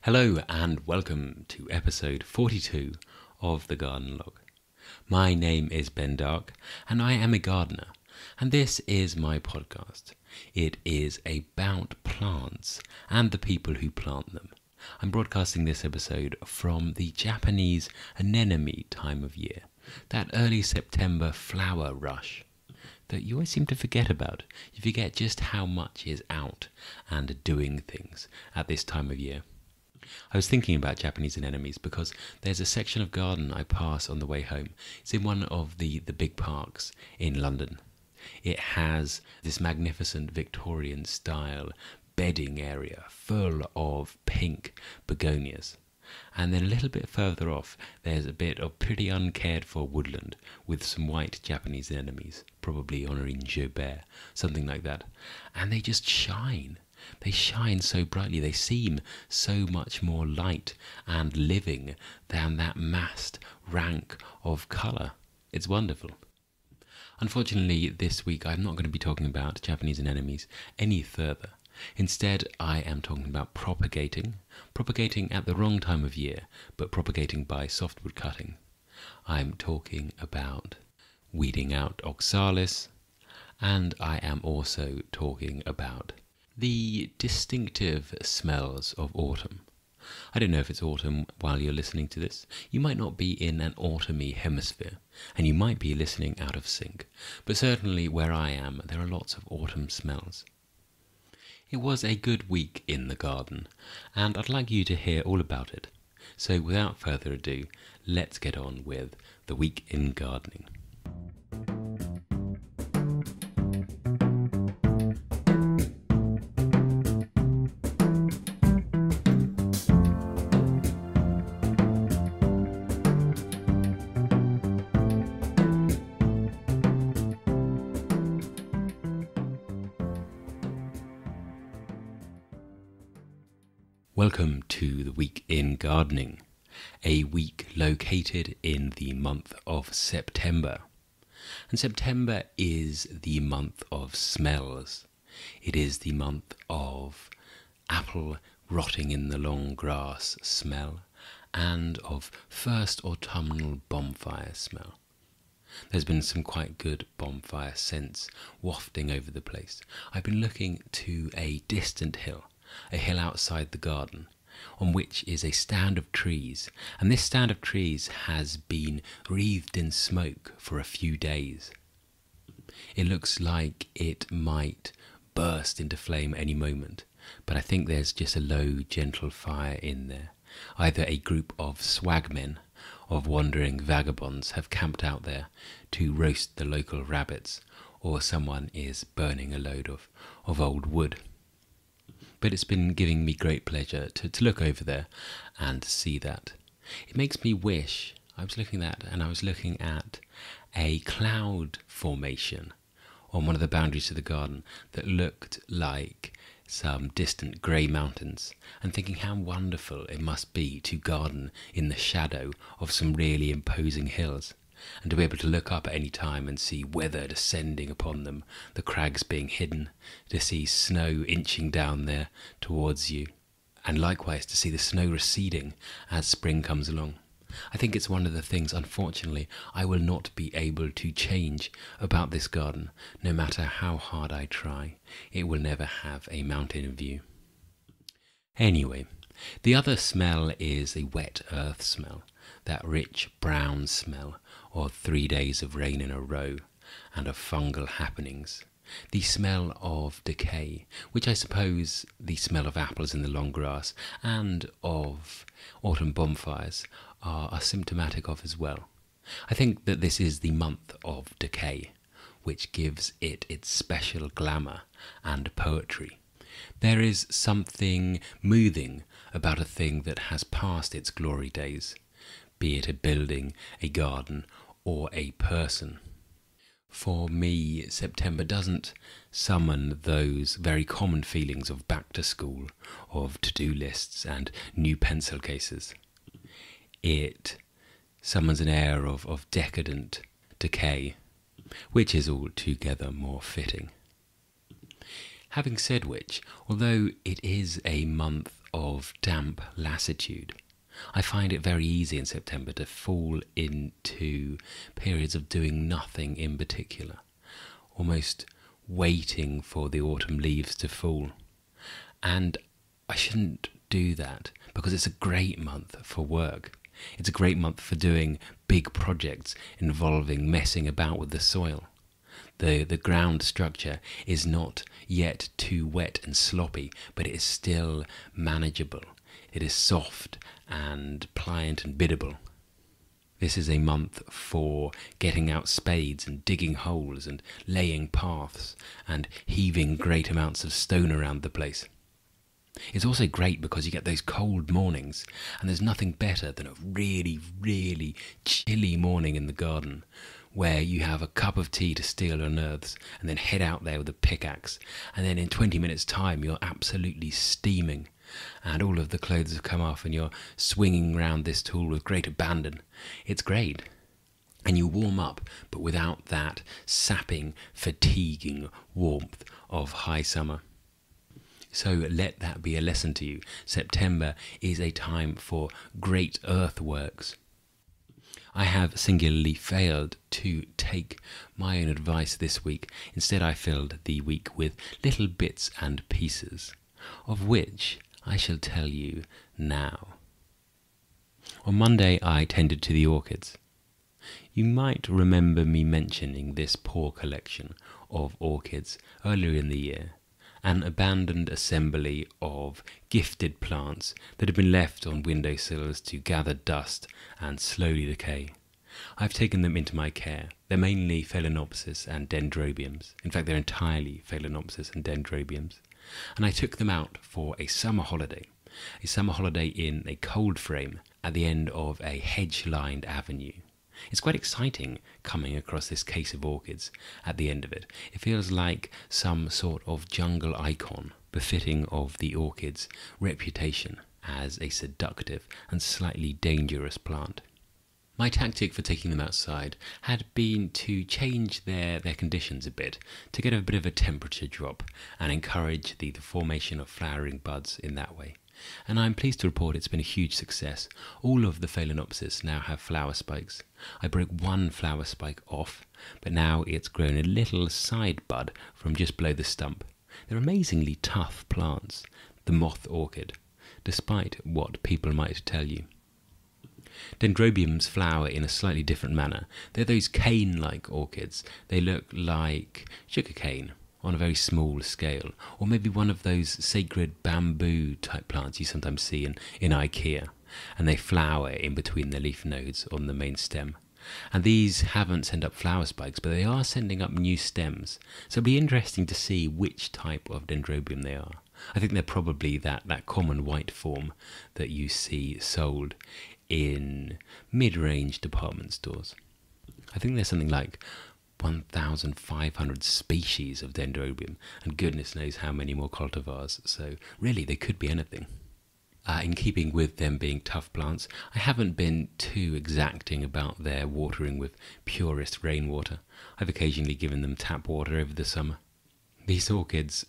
Hello and welcome to episode 42 of the Garden Log. My name is Ben Dark and I am a gardener, and this is my podcast. It is about plants and the people who plant them. I'm broadcasting this episode from the Japanese anemone time of year, that early September flower rush that you always seem to forget about. You forget just how much is out and doing things at this time of year. I was thinking about Japanese anemones because there's a section of garden I pass on the way home. It's in one of the big parks in London. It has this magnificent Victorian style bedding area full of pink begonias. And then a little bit further off, there's a bit of pretty uncared for woodland with some white Japanese anemones, probably honouring Joubert, something like that. And they just shine. They shine so brightly. They seem so much more light and living than that massed rank of colour. It's wonderful. Unfortunately, this week I'm not going to be talking about Japanese anemones any further. Instead, I am talking about propagating at the wrong time of year, but propagating by softwood cutting. I'm talking about weeding out oxalis, and I am also talking about the distinctive smells of autumn. I don't know if it's autumn while you're listening to this. You might not be in an autumny hemisphere, and you might be listening out of sync, but certainly where I am, there are lots of autumn smells. It was a good week in the garden, and I'd like you to hear all about it. So without further ado, let's get on with the week in gardening. Welcome to the week in gardening, a week located in the month of September. And September is the month of smells. It is the month of apple rotting in the long grass smell and of first autumnal bonfire smell. There's been some quite good bonfire scents wafting over the place. I've been looking to a distant hill, a hill outside the garden, on which is a stand of trees, and this stand of trees has been wreathed in smoke for a few days. It looks like it might burst into flame any moment, but I think there's just a low, gentle fire in there. Either a group of swagmen, of wandering vagabonds, have camped out there to roast the local rabbits, or someone is burning a load of old wood. But it's been giving me great pleasure to look over there and see that. It makes me wish, I was looking at a cloud formation on one of the boundaries to the garden that looked like some distant grey mountains, and thinking how wonderful it must be to garden in the shadow of some really imposing hills, and to be able to look up at any time and see weather descending upon them, the crags being hidden, to see snow inching down there towards you, and likewise to see the snow receding as spring comes along. I think it's one of the things, unfortunately, I will not be able to change about this garden. No matter how hard I try, it will never have a mountain view. Anyway, the other smell is a wet earth smell, that rich brown smell of 3 days of rain in a row and of fungal happenings. The smell of decay, which I suppose the smell of apples in the long grass and of autumn bonfires are symptomatic of as well. I think that this is the month of decay, which gives it its special glamour and poetry. There is something moving about a thing that has passed its glory days, be it a building, a garden, or a person. For me, September doesn't summon those very common feelings of back to school, of to-do lists and new pencil cases. It summons an air of decadent decay, which is altogether more fitting. Having said which, although it is a month of damp lassitude. I find it very easy in September to fall into periods of doing nothing in particular, almost waiting for the autumn leaves to fall. And I shouldn't do that because it's a great month for work. It's a great month for doing big projects involving messing about with the soil. The ground structure is not yet too wet and sloppy, but it is still manageable. It is soft and pliant and biddable. This is a month for getting out spades and digging holes and laying paths and heaving great amounts of stone around the place. It's also great because you get those cold mornings, and there's nothing better than a really, really chilly morning in the garden where you have a cup of tea to steel your nerves and then head out there with a pickaxe, and then in 20 minutes' time you're absolutely steaming and all of the clothes have come off and you're swinging round this tool with great abandon. It's great. And you warm up, but without that sapping, fatiguing warmth of high summer. So let that be a lesson to you. September is a time for great earthworks. I have singularly failed to take my own advice this week. Instead, I filled the week with little bits and pieces, of which I shall tell you now. On Monday, I tended to the orchids. You might remember me mentioning this poor collection of orchids earlier in the year, an abandoned assembly of gifted plants that have been left on windowsills to gather dust and slowly decay. I've taken them into my care. They're mainly Phalaenopsis and Dendrobiums. In fact, they're entirely Phalaenopsis and Dendrobiums. And I took them out for a summer holiday in a cold frame at the end of a hedge-lined avenue. It's quite exciting coming across this case of orchids at the end of it. It feels like some sort of jungle icon befitting of the orchid's reputation as a seductive and slightly dangerous plant. My tactic for taking them outside had been to change their conditions a bit, to get a bit of a temperature drop and encourage the formation of flowering buds in that way. And I'm pleased to report it's been a huge success. All of the Phalaenopsis now have flower spikes. I broke one flower spike off, but now it's grown a little side bud from just below the stump. They're amazingly tough plants, the moth orchid, despite what people might tell you. Dendrobiums flower in a slightly different manner. They're those cane-like orchids. They look like sugarcane on a very small scale, or maybe one of those sacred bamboo type plants you sometimes see in IKEA, and they flower in between the leaf nodes on the main stem. And these haven't sent up flower spikes, but they are sending up new stems, so it'll be interesting to see which type of Dendrobium they are. I think they're probably that common white form that you see sold in mid-range department stores. I think there's something like 1,500 species of Dendrobium, and goodness knows how many more cultivars, so really they could be anything. In keeping with them being tough plants, I haven't been too exacting about their watering with purest rainwater. I've occasionally given them tap water over the summer. These orchids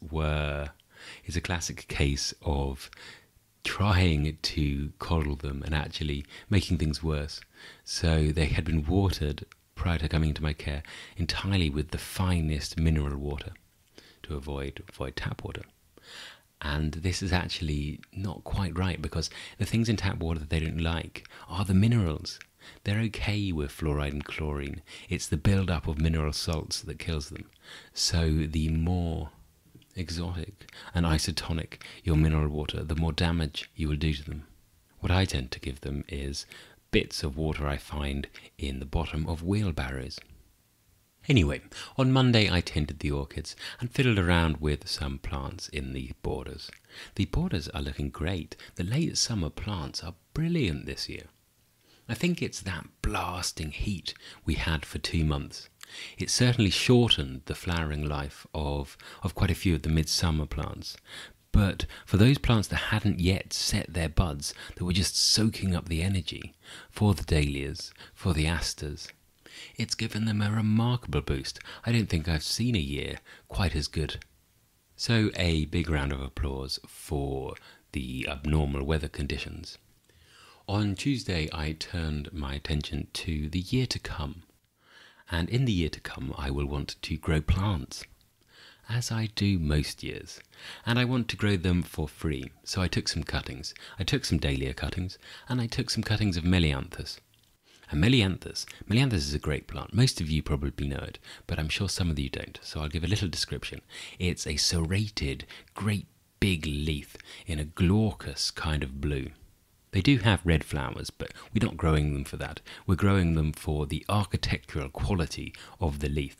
is a classic case of trying to coddle them and actually making things worse. So they had been watered prior to coming into my care entirely with the finest mineral water to avoid tap water. And this is actually not quite right, because the things in tap water that they don't like are the minerals. They're okay with fluoride and chlorine. It's the build-up of mineral salts that kills them. So the more exotic and isotonic your mineral water, the more damage you will do to them. What I tend to give them is bits of water I find in the bottom of wheelbarrows. Anyway, on Monday I tended the orchids and fiddled around with some plants in the borders. The borders are looking great. The late summer plants are brilliant this year. I think it's that blasting heat we had for 2 months. It certainly shortened the flowering life of quite a few of the midsummer plants. But for those plants that hadn't yet set their buds, that were just soaking up the energy, for the dahlias, for the asters, it's given them a remarkable boost. I don't think I've seen a year quite as good. So a big round of applause for the abnormal weather conditions. On Tuesday, I turned my attention to the year to come. And in the year to come, I will want to grow plants, as I do most years. And I want to grow them for free. So I took some cuttings. I took some dahlia cuttings, and I took some cuttings of Melianthus. And Melianthus is a great plant. Most of you probably know it, but I'm sure some of you don't. So I'll give a little description. It's a serrated, great big leaf in a glaucous kind of blue. They do have red flowers, but we're not growing them for that. We're growing them for the architectural quality of the leaf.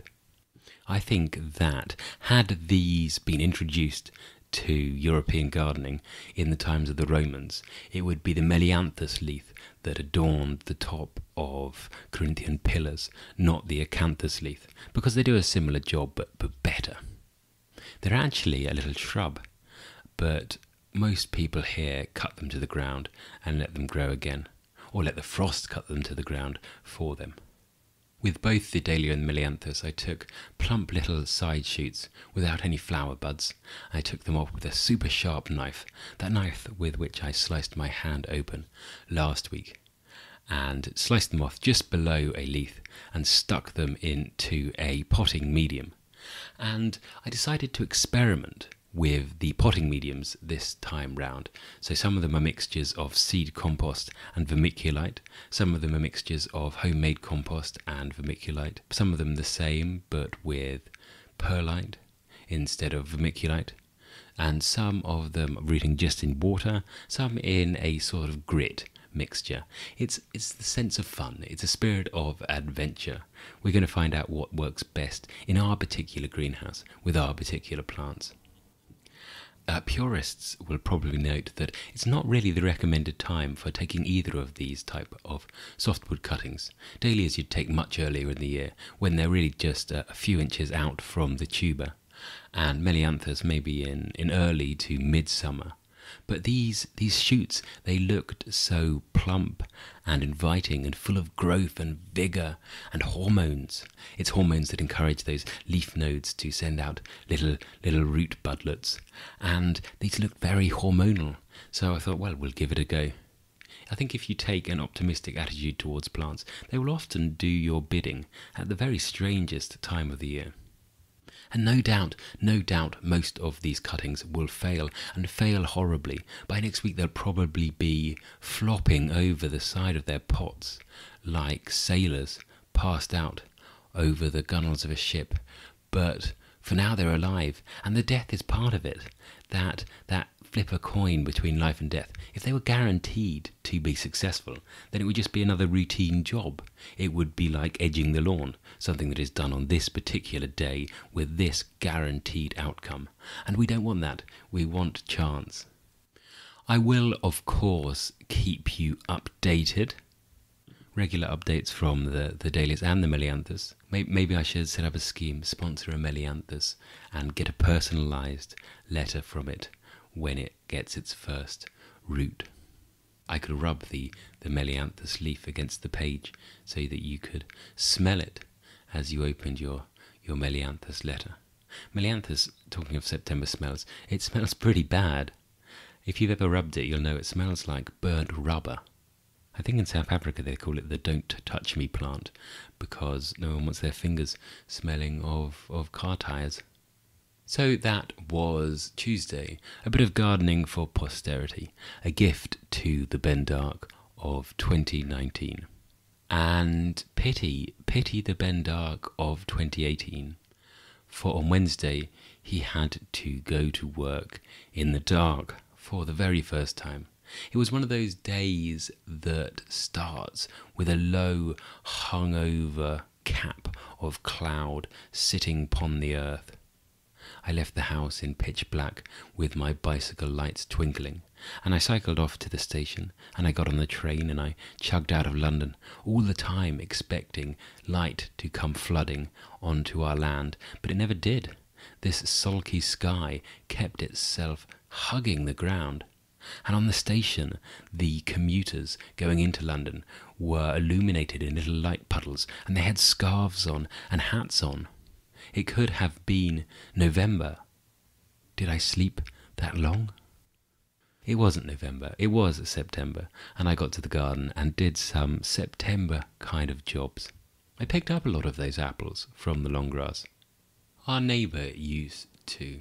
I think that had these been introduced to European gardening in the times of the Romans, it would be the Melianthus leaf that adorned the top of Corinthian pillars, not the acanthus leaf, because they do a similar job, but better. They're actually a little shrub, but most people here cut them to the ground and let them grow again, or let the frost cut them to the ground for them. With both the dahlia and the Melianthus, I took plump little side shoots without any flower buds. I took them off with a super sharp knife, that knife with which I sliced my hand open last week, and sliced them off just below a leaf and stuck them into a potting medium. And I decided to experiment with the potting mediums this time round. So some of them are mixtures of seed compost and vermiculite, some of them are mixtures of homemade compost and vermiculite, some of them the same but with perlite instead of vermiculite, and some of them rooting just in water, some in a sort of grit mixture. It's the sense of fun, it's a spirit of adventure. We're going to find out what works best in our particular greenhouse with our particular plants. Purists will probably note that it's not really the recommended time for taking either of these type of softwood cuttings. Dahlias you'd take much earlier in the year, when they're really just a few inches out from the tuber, and Melianthus maybe in early to midsummer. But these shoots, they looked so plump and inviting and full of growth and vigour and hormones. It's hormones that encourage those leaf nodes to send out little root budlets. And these looked very hormonal. So I thought, well, we'll give it a go. I think if you take an optimistic attitude towards plants, they will often do your bidding at the very strangest time of the year. And no doubt, most of these cuttings will fail, and fail horribly. By next week they'll probably be flopping over the side of their pots, like sailors passed out over the gunwales of a ship. But for now they're alive, and the death is part of it. That flip a coin between life and death. If they were guaranteed to be successful, then it would just be another routine job. It would be like edging the lawn, something that is done on this particular day with this guaranteed outcome. And we don't want that. We want chance. I will, of course, keep you updated. Regular updates from the dahlias and the Melianthus. Maybe I should set up a scheme, sponsor a Melianthus, and get a personalised letter from it when it gets its first root. I could rub the Melianthus leaf against the page so that you could smell it as you opened your Melianthus letter. Melianthus, talking of September smells, it smells pretty bad. If you've ever rubbed it, you'll know it smells like burnt rubber. I think in South Africa they call it the don't touch me plant, because no one wants their fingers smelling of car tyres. So that was Tuesday, a bit of gardening for posterity, a gift to the Ben Dark of 2019. And pity the Ben Dark of 2018, for on Wednesday he had to go to work in the dark for the very first time. It was one of those days that starts with a low, hung-over cap of cloud sitting upon the earth. I left the house in pitch black with my bicycle lights twinkling, and I cycled off to the station, and I got on the train, and I chugged out of London, all the time expecting light to come flooding onto our land, but it never did. This sulky sky kept itself hugging the ground. And on the station, the commuters going into London were illuminated in little light puddles, and they had scarves on and hats on. It could have been November. Did I sleep that long? It wasn't November, it was September, and I got to the garden and did some September kind of jobs. I picked up a lot of those apples from the long grass. Our neighbour used to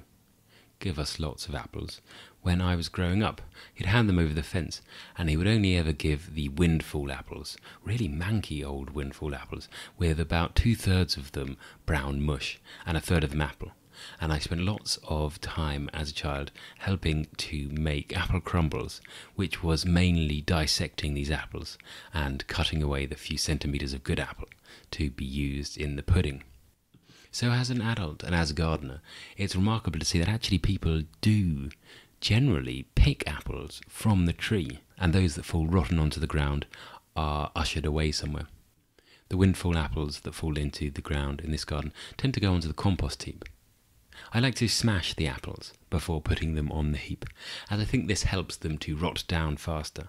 give us lots of apples when I was growing up. He'd hand them over the fence, and he would only ever give the windfall apples, really manky old windfall apples, with about 2/3 of them brown mush and 1/3 of them apple. And I spent lots of time as a child helping to make apple crumbles, which was mainly dissecting these apples and cutting away the few centimetres of good apple to be used in the pudding. So as an adult and as a gardener, it's remarkable to see that actually people do generally pick apples from the tree, and those that fall rotten onto the ground are ushered away somewhere. The windfall apples that fall into the ground in this garden tend to go onto the compost heap. I like to smash the apples before putting them on the heap, as I think this helps them to rot down faster.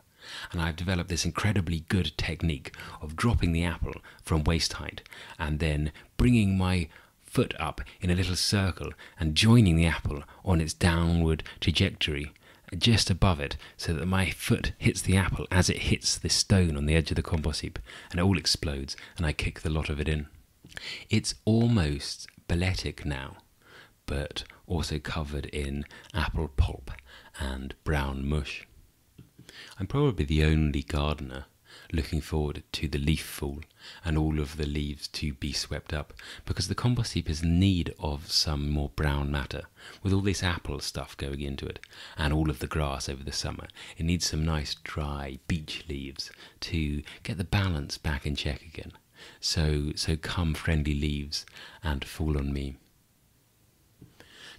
And I've developed this incredibly good technique of dropping the apple from waist height and then bringing my foot up in a little circle and joining the apple on its downward trajectory just above it, so that my foot hits the apple as it hits this stone on the edge of the compost heap, and it all explodes and I kick the lot of it in. It's almost balletic now, but also covered in apple pulp and brown mush. I'm probably the only gardener looking forward to the leaf fall and all of the leaves to be swept up, because the compost heap is in need of some more brown matter. With all this apple stuff going into it and all of the grass over the summer, it needs some nice dry beech leaves to get the balance back in check again. So come friendly leaves and fall on me.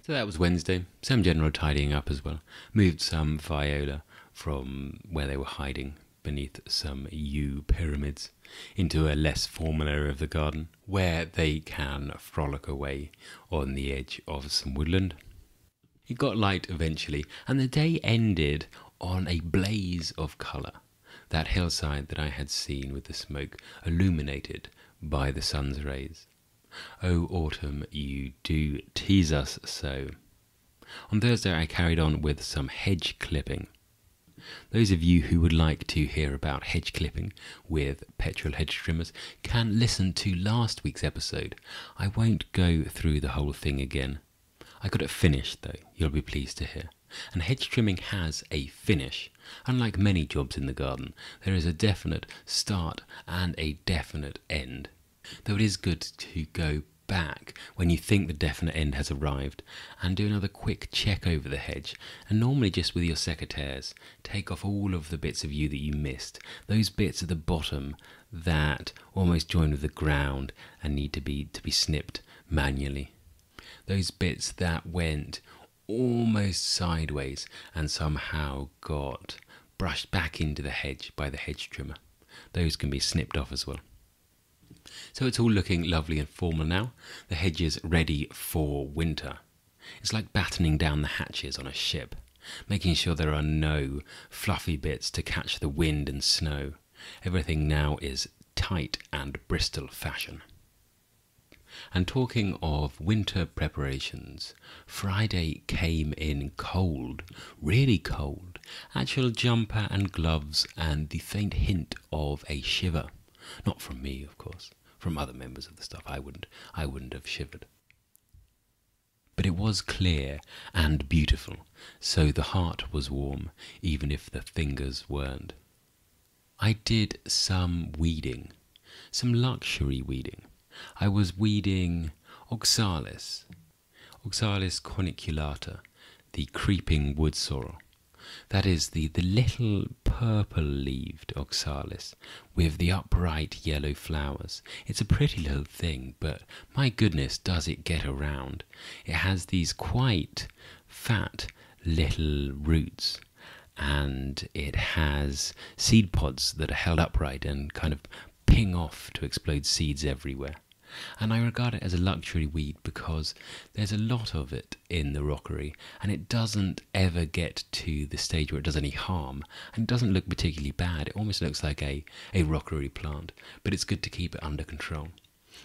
So that was Wednesday. Some general tidying up as well. Moved some viola from where they were hiding beneath some yew pyramids into a less formal area of the garden where they can frolic away on the edge of some woodland. It got light eventually, and the day ended on a blaze of colour. That hillside that I had seen with the smoke illuminated by the sun's rays. Oh, autumn, you do tease us so. On Thursday I carried on with some hedge clipping. Those of you who would like to hear about hedge clipping with petrol hedge trimmers can listen to last week's episode. I won't go through the whole thing again. I got it finished though, you'll be pleased to hear. And hedge trimming has a finish. Unlike many jobs in the garden, there is a definite start and a definite end. Though it is good to go back when you think the definite end has arrived and do another quick check over the hedge, and normally just with your secateurs take off all of the bits of yew that you missed, those bits at the bottom that almost join with the ground and need to be snipped manually, those bits that went almost sideways and somehow got brushed back into the hedge by the hedge trimmer. Those can be snipped off as well. So it's all looking lovely and formal now. The hedge is ready for winter. It's like battening down the hatches on a ship, making sure there are no fluffy bits to catch the wind and snow. Everything now is tight and Bristol fashion. And talking of winter preparations, Friday came in cold, really cold. Actual jumper and gloves and the faint hint of a shiver. Not from me, of course. From other members of the staff, I wouldn't have shivered. But it was clear and beautiful, so the heart was warm, even if the fingers weren't. I did some weeding, some luxury weeding. I was weeding oxalis corniculata, the creeping wood sorrel. That is the little purple-leaved oxalis with the upright yellow flowers. It's a pretty little thing, but my goodness, does it get around. It has these quite fat little roots, and it has seed pods that are held upright and kind of ping off to explode seeds everywhere. And I regard it as a luxury weed because there's a lot of it in the rockery, and it doesn't ever get to the stage where it does any harm, and it doesn't look particularly bad. It almost looks like a rockery plant, but it's good to keep it under control.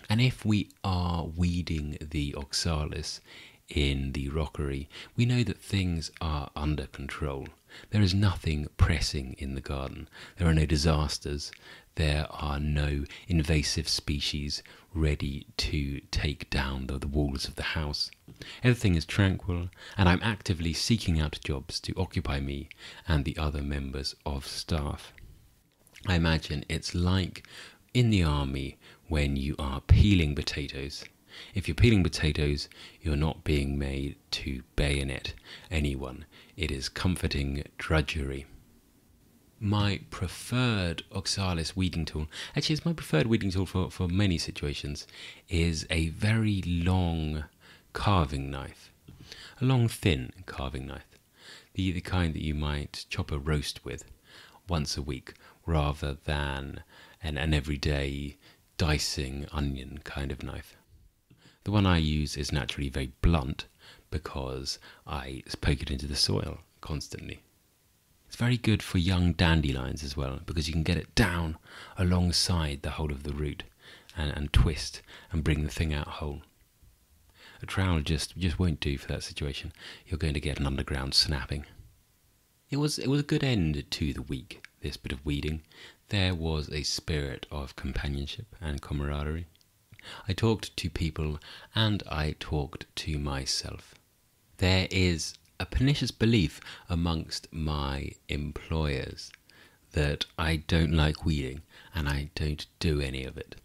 And if we are weeding the oxalis in the rockery, we know that things are under control. There is nothing pressing in the garden. There are no disasters. There are no invasive species ready to take down the walls of the house. Everything is tranquil, and I'm actively seeking out jobs to occupy me and the other members of staff. I imagine it's like in the army when you are peeling potatoes. If you're peeling potatoes, you're not being made to bayonet anyone. It is comforting drudgery. My preferred oxalis weeding tool, actually it's my preferred weeding tool for many situations, is a very long carving knife. A long, thin carving knife. The kind that you might chop a roast with once a week, rather than an everyday dicing onion kind of knife. The one I use is naturally very blunt because I poke it into the soil constantly. It's very good for young dandelions as well, because you can get it down alongside the whole of the root and twist and bring the thing out whole. A trowel just won't do for that situation. You're going to get an underground snapping. It was a good end to the week, this bit of weeding. There was a spirit of companionship and camaraderie. I talked to people and I talked to myself. There is a pernicious belief amongst my employers that I don't like weeding and I don't do any of it.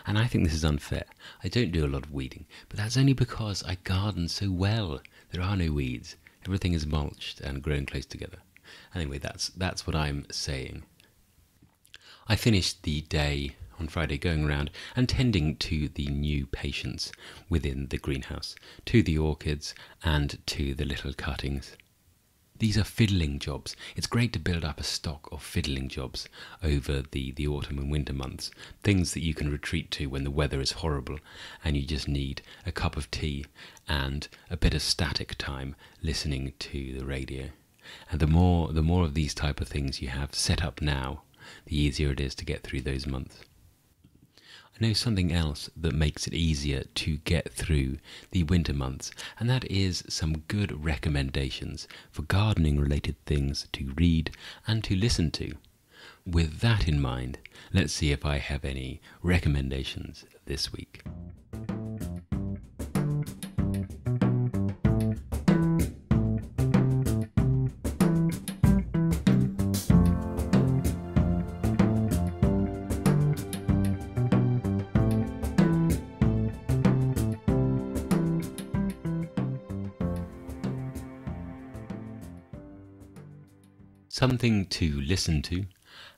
And I think this is unfair. I don't do a lot of weeding, but that's only because I garden so well. There are no weeds. Everything is mulched and grown close together. Anyway, that's what I'm saying. I finished the day on Friday going around and tending to the new patients within the greenhouse, to the orchids and to the little cuttings. These are fiddling jobs. It's great to build up a stock of fiddling jobs over the autumn and winter months, things that you can retreat to when the weather is horrible and you just need a cup of tea and a bit of static time listening to the radio. And the more of these type of things you have set up now, the easier it is to get through those months. I know something else that makes it easier to get through the winter months, and that is some good recommendations for gardening related things to read and to listen to. With that in mind, let's see if I have any recommendations this week. Something to listen to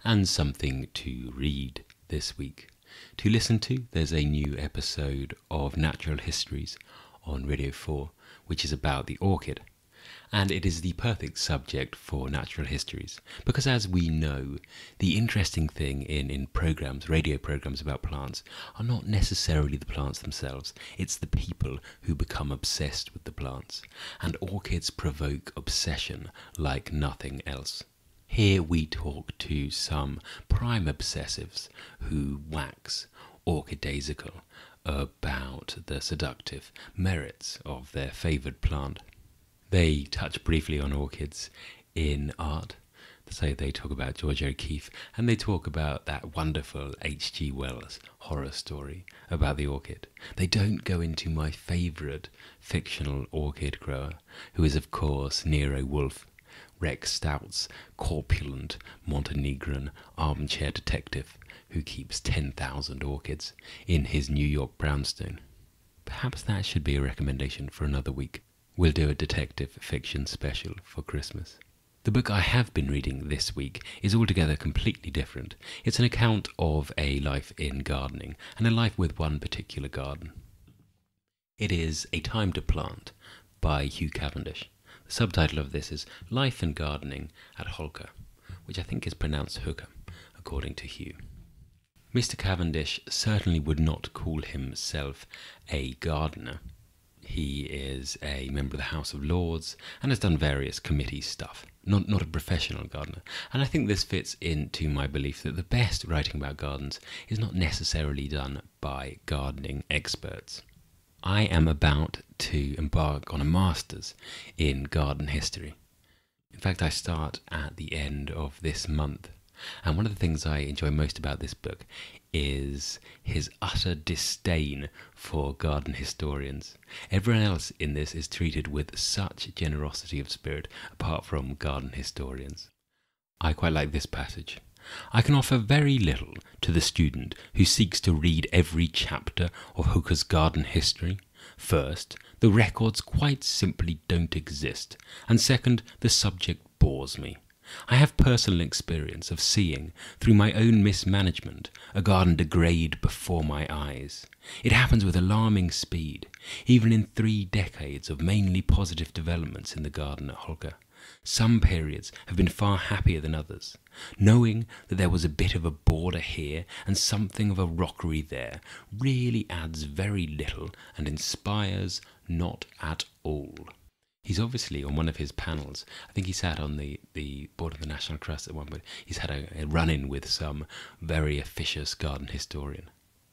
and something to read this week. To listen to, there's a new episode of Natural Histories on Radio 4, which is about the orchid. And it is the perfect subject for Natural Histories, because as we know, the interesting thing in programs, radio programs about plants, are not necessarily the plants themselves. It's the people who become obsessed with the plants. And orchids provoke obsession like nothing else. Here we talk to some prime obsessives who wax orchidaisical about the seductive merits of their favoured plant. They touch briefly on orchids in art. So they talk about George O'Keeffe, and they talk about that wonderful H.G. Wells horror story about the orchid. They don't go into my favourite fictional orchid grower, who is of course Nero Wolfe, Rex Stout's corpulent Montenegrin armchair detective who keeps 10,000 orchids in his New York brownstone. Perhaps that should be a recommendation for another week. We'll do a detective fiction special for Christmas. The book I have been reading this week is altogether completely different. It's an account of a life in gardening and a life with one particular garden. It is A Time to Plant by Hugh Cavendish. The subtitle of this is Life and Gardening at Holker, which I think is pronounced hooker, according to Hugh. Mr. Cavendish certainly would not call himself a gardener. He is a member of the House of Lords and has done various committee stuff, not a professional gardener. And I think this fits into my belief that the best writing about gardens is not necessarily done by gardening experts. I am about to embark on a master's in garden history. In fact, I start at the end of this month. And one of the things I enjoy most about this book is his utter disdain for garden historians. Everyone else in this is treated with such generosity of spirit, apart from garden historians. I quite like this passage. I can offer very little to the student who seeks to read every chapter of Hooker's garden history. First, the records quite simply don't exist, and second, the subject bores me. I have personal experience of seeing, through my own mismanagement, a garden degrade before my eyes. It happens with alarming speed, even in 3 decades of mainly positive developments in the garden at Hooker. Some periods have been far happier than others. Knowing that there was a bit of a border here and something of a rockery there really adds very little and inspires not at all. He's obviously on one of his panels. I think he sat on the board of the National Trust at one point. He's had a run-in with some very officious garden historian.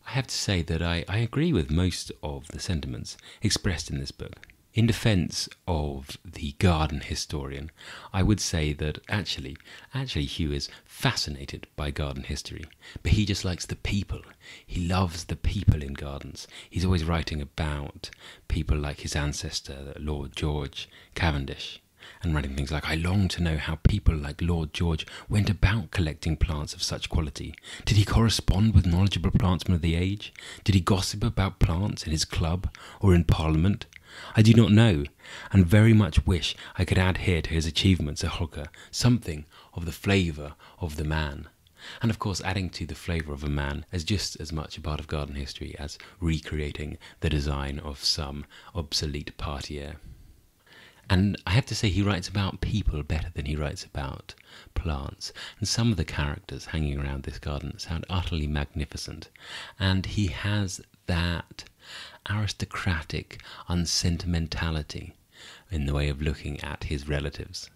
I have to say that I agree with most of the sentiments expressed in this book. In defence of the garden historian, I would say that actually Hugh is fascinated by garden history, but he just likes the people. He loves the people in gardens. He's always writing about people like his ancestor, Lord George Cavendish, and writing things like, I long to know how people like Lord George went about collecting plants of such quality. Did he correspond with knowledgeable plantsmen of the age? Did he gossip about plants in his club or in Parliament? I do not know, and very much wish I could add here to his achievements at Hooker something of the flavour of the man. And of course, adding to the flavour of a man is just as much a part of garden history as recreating the design of some obsolete parterre. And I have to say, he writes about people better than he writes about plants. And some of the characters hanging around this garden sound utterly magnificent. And he has that aristocratic unsentimentality in the way of looking at his relatives.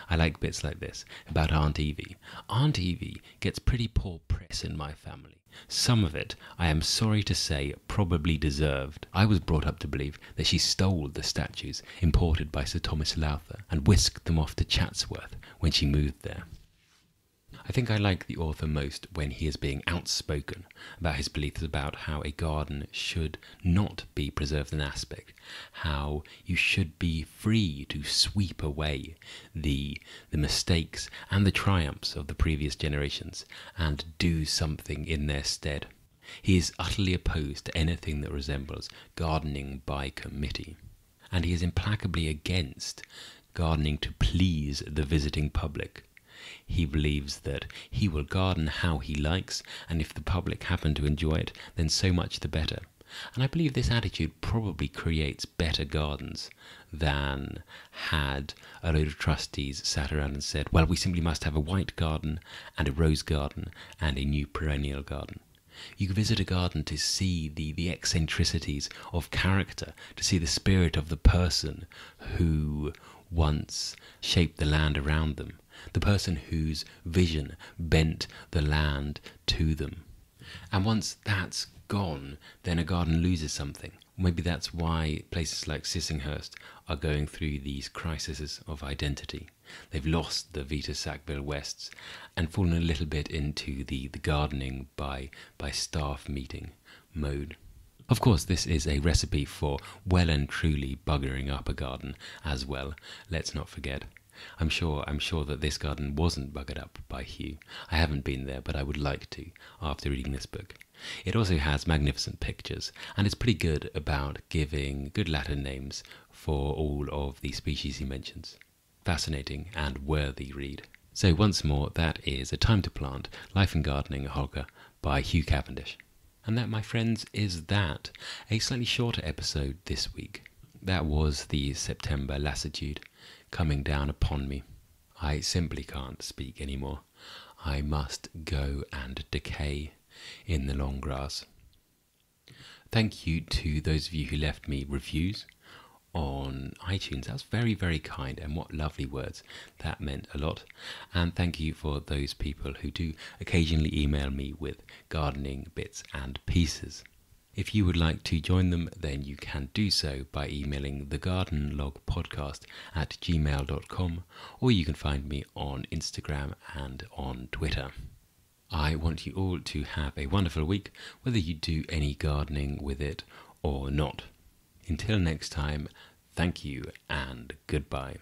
I like bits like this about Aunt Evie. Aunt Evie gets pretty poor press in my family. Some of it, I am sorry to say, probably deserved. I was brought up to believe that she stole the statues imported by Sir Thomas Lowther and whisked them off to Chatsworth when she moved there. I think I like the author most when he is being outspoken about his beliefs about how a garden should not be preserved in aspect, how you should be free to sweep away the mistakes and the triumphs of the previous generations and do something in their stead. He is utterly opposed to anything that resembles gardening by committee, and he is implacably against gardening to please the visiting public. He believes that he will garden how he likes, and if the public happen to enjoy it, then so much the better. And I believe this attitude probably creates better gardens than had a load of trustees sat around and said, well, we simply must have a white garden and a rose garden and a new perennial garden. You visit a garden to see the eccentricities of character, to see the spirit of the person who once shaped the land around them, the person whose vision bent the land to them. And once that's gone, then a garden loses something. Maybe that's why places like Sissinghurst are going through these crises of identity. They've lost the Vita Sackville Wests and fallen a little bit into the gardening by staff meeting mode. Of course, this is a recipe for well and truly buggering up a garden as well, let's not forget. I'm sure that this garden wasn't buggered up by Hugh. I haven't been there, but I would like to after reading this book. It also has magnificent pictures, and it's pretty good about giving good Latin names for all of the species he mentions. Fascinating and worthy read. So once more, that is A Time to Plant, Life and Gardening at Hooker by Hugh Cavendish. And that, my friends, is that. A slightly shorter episode this week. That was the September lassitude coming down upon me. I simply can't speak anymore. I must go and decay in the long grass. Thank you to those of you who left me reviews on iTunes. That was very, very kind, and what lovely words. That meant a lot. And thank you for those people who do occasionally email me with gardening bits and pieces. If you would like to join them, then you can do so by emailing thegardenlogpodcast@gmail.com, or you can find me on Instagram and on Twitter. I want you all to have a wonderful week, whether you do any gardening with it or not. Until next time, thank you and goodbye.